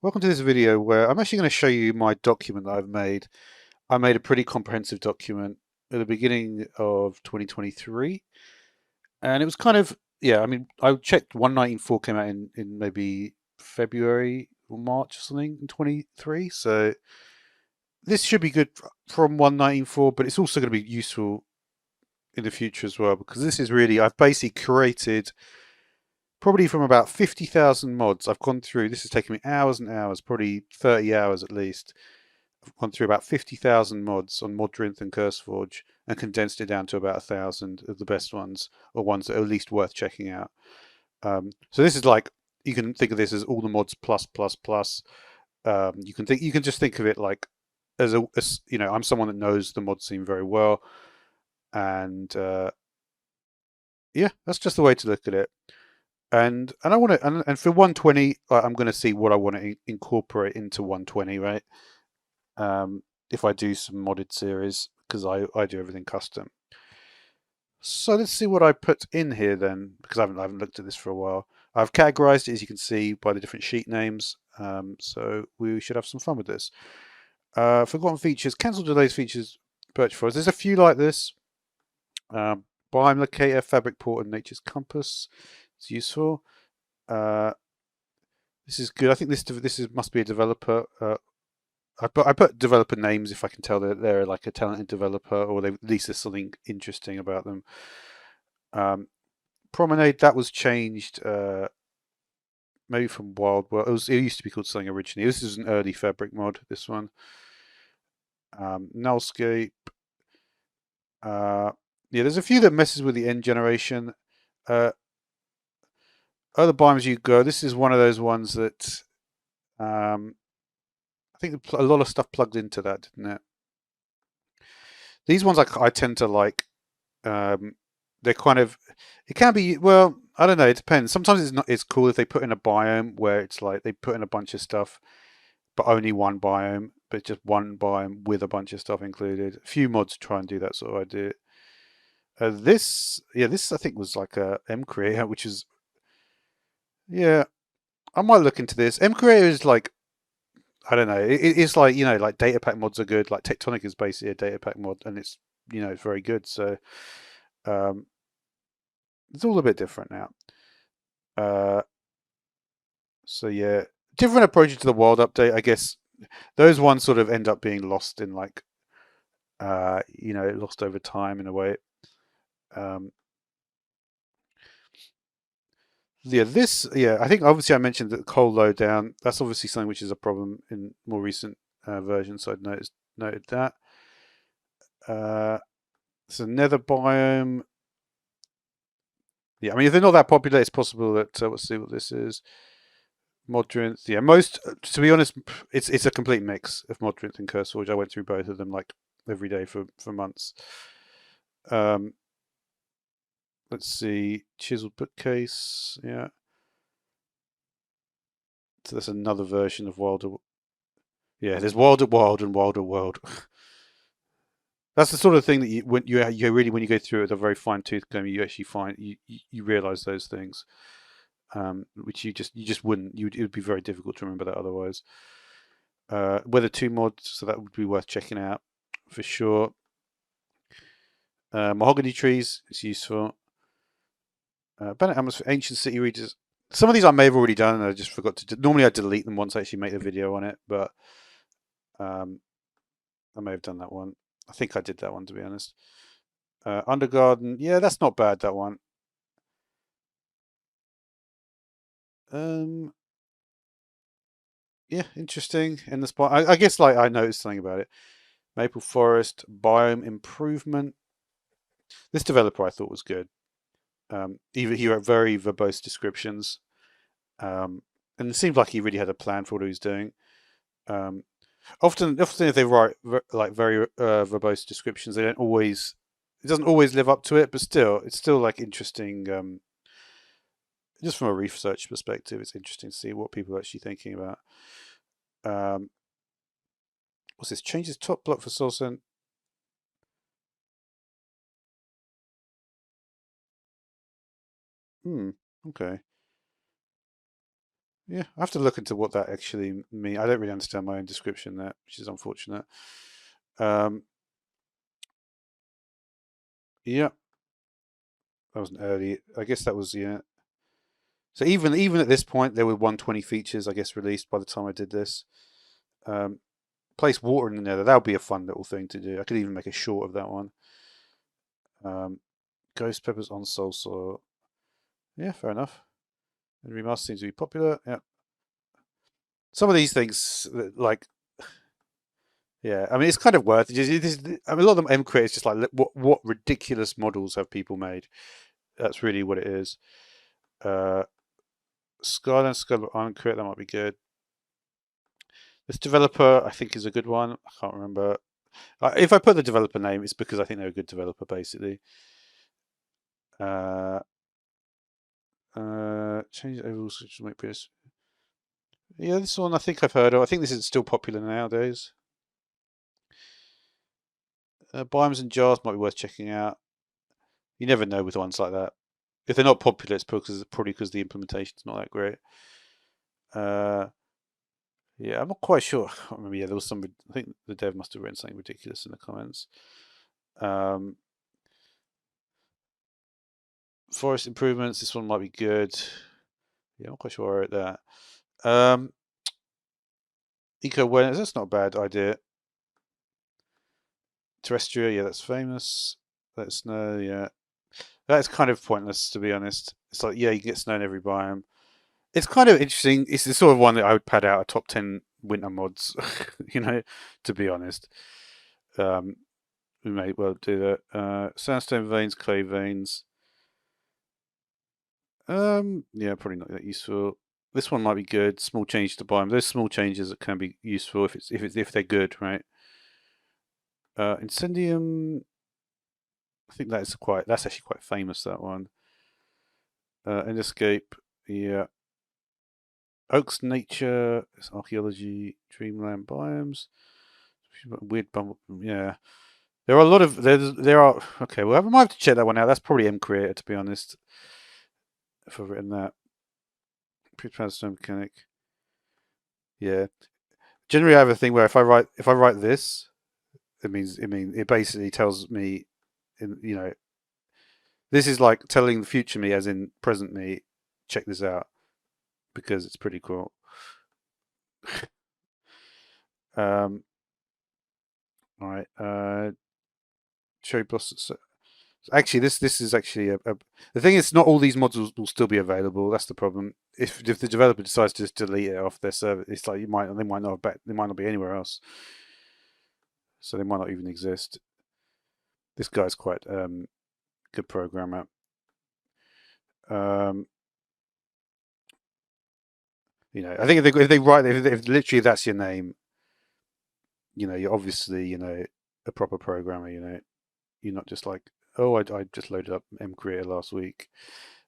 Welcome to this video where I'm actually going to show you my document that I've made. I made a pretty comprehensive document at the beginning of 2023, and it was kind of, yeah, I mean, I checked 1.19.4 came out in maybe February or March or something in 23, so this should be good from 1.19.4, but it's also going to be useful in the future as well, because this is really, I've basically created probably from about 50,000 mods. I've gone through, this has taken me hours and hours, probably 30 hours at least. I've gone through about 50,000 mods on Modrinth and CurseForge and condensed it down to about 1,000 of the best ones, or ones that are at least worth checking out. So this is like, you can think of this as all the mods plus plus plus. You can just think of it like as I'm someone that knows the mod scene very well, and yeah, that's just the way to look at it. And I want to and for 120, I'm going to see what I want to incorporate into 120, right? If I do some modded series, because I do everything custom. So let's see what I put in here then, because I haven't looked at this for a while. I've categorized it, as you can see, by the different sheet names. So we should have some fun with this. Forgotten features, cancel delays features, purchase files. There's a few like this. Biome locator, fabric port, and nature's compass. It's useful. This is good. I think must be a developer. I put developer names if I can tell that they're like a talented developer, or at least there's something interesting about them. Promenade, that was changed maybe from Wild World. It used to be called something originally. This is an early fabric mod. This one. Nullscape. Yeah, there's a few that messes with the end generation. Other biomes you go. This is one of those ones that I think a lot of stuff plugged into that, didn't it? These ones I tend to like. They're kind of, it can be, well, I don't know, it depends. Sometimes it's cool if they put in a biome where it's like they put in a bunch of stuff, but only one biome, but just one biome with a bunch of stuff included. A few mods try and do that sort of idea. This I think was like a M Creator, which is, yeah, I might look into this. M Creator is like, I don't know, it's like, like data pack mods are good. Like Tectonic is basically a data pack mod, and it's, it's very good. So it's all a bit different now. So yeah, different approaches to the world update. I guess those ones sort of end up being lost in like, lost over time in a way. I think obviously I mentioned that coal low down. That's obviously something which is a problem in more recent versions. So I noted that. So nether biome. Yeah, I mean if they're not that popular, it's possible that let's see what this is. Modrinth, yeah, to be honest, it's a complete mix of Modrinth and CurseForge. I went through both of them like every day for months. Let's see, chiseled bookcase, yeah. So that's another version of Wilder. Yeah, there's Wilder Wild and Wilder World. That's the sort of thing that you really, when you go through it with a very fine tooth comb, you actually find you realize those things, which you just wouldn't. It would be very difficult to remember that otherwise. Weather 2 mods, so that would be worth checking out for sure. Mahogany trees is useful. Bennett Atmosphere, Ancient City Readers. Some of these I may have already done and I just forgot to. Normally I delete them once I actually make a video on it, but I may have done that one. I think I did that one, to be honest. Undergarden, yeah, that's not bad, that one. Yeah, interesting in the spot. I guess like I noticed something about it. Maple Forest, biome improvement. This developer I thought was good. Even he wrote very verbose descriptions, and it seemed like he really had a plan for what he was doing. Often if they write like very verbose descriptions, it doesn't always live up to it, but still, it's still like interesting. Just from a research perspective, it's interesting to see what people are actually thinking about. What's this? Changes top block for source and okay. Yeah, I have to look into what that actually means. I don't really understand my own description there, which is unfortunate. Um, yeah, that was an early. I guess that was yeah. So even at this point, there were 120 features, I guess, released by the time I did this. Um, place water in the nether. That would be a fun little thing to do. I could even make a short of that one. Um, Ghost peppers on soul soil. Yeah, fair enough. And remaster seems to be popular. Yeah. Some of these things, like, yeah, I mean, it's kind of worth it. I mean, a lot of them M create is just like, what ridiculous models have people made? That's really what it is. Uh, Skyline Skull Iron Create, that might be good. This developer, I think, is a good one. I can't remember. If I put the developer name, it's because I think they're a good developer, basically. Uh, change overall switch to make previous. Yeah, this one I think I've heard of. I think this is still popular nowadays. Biomes and jars might be worth checking out. You never know with ones like that. If they're not popular, it's probably because the implementation's not that great. Uh, yeah, I'm not quite sure. I can't remember. Yeah, there was some. I think the dev must have written something ridiculous in the comments. Um, Forest improvements. This one might be good. Yeah, I'm not quite sure I wrote that. Eco awareness. That's not a bad idea. Terrestrial. Yeah, that's famous. Let snow. Yeah, that's kind of pointless to be honest. It's like yeah, you can get snow in every biome. It's kind of interesting. It's the sort of one that I would pad out a top 10 winter mods. You know, to be honest. Um, we may well do that. Sandstone veins, clay veins. Yeah, probably not that useful. This one might be good. Small change to biome. There's small changes that can be useful if they're good, right? Incendium. I think that's actually quite famous. That one. Endescape. Yeah. Oaks nature. It's archaeology. Dreamland biomes. Weird bumble. Yeah. There are a lot of there are okay. Well, I might have to check that one out. That's probably M Creator to be honest. If I've written that, pre-transfer mechanic. Yeah. Generally, I have a thing where if I write this, it basically tells me, you know, this is like telling the future me, as in present me, check this out because it's pretty cool. Um, all right. Cherry blossoms. Actually, this is actually the thing is not all these mods will still be available. That's the problem. If the developer decides to just delete it off their server, it's like they might not they might not be anywhere else, so they might not even exist. This guy's quite good programmer. Um, I think if they write if literally that's your name, you're obviously a proper programmer. You're not just like, oh, I just loaded up M Creator last week,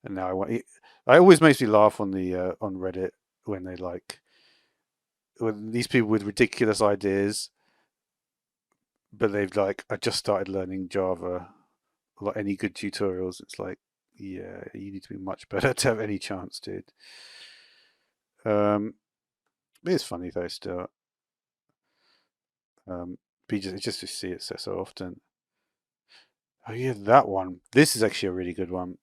and now I want. It always makes me laugh on the on Reddit when they like when these people with ridiculous ideas, but they've like, I just started learning Java. Like any good tutorials, it's like, yeah, you need to be much better to have any chance, dude. Um, it's funny though still. But it's just to see it so often. Oh yeah, that one. This is actually a really good one.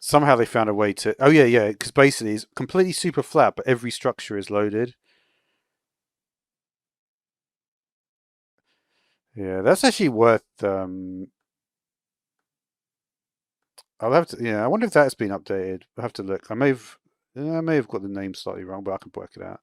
Somehow they found a way to. Oh yeah, because basically it's completely super flat, but every structure is loaded. Yeah, that's actually worth. I'll have to. Yeah, I wonder if that's been updated. I'll have to look. I may have got the name slightly wrong, but I can work it out.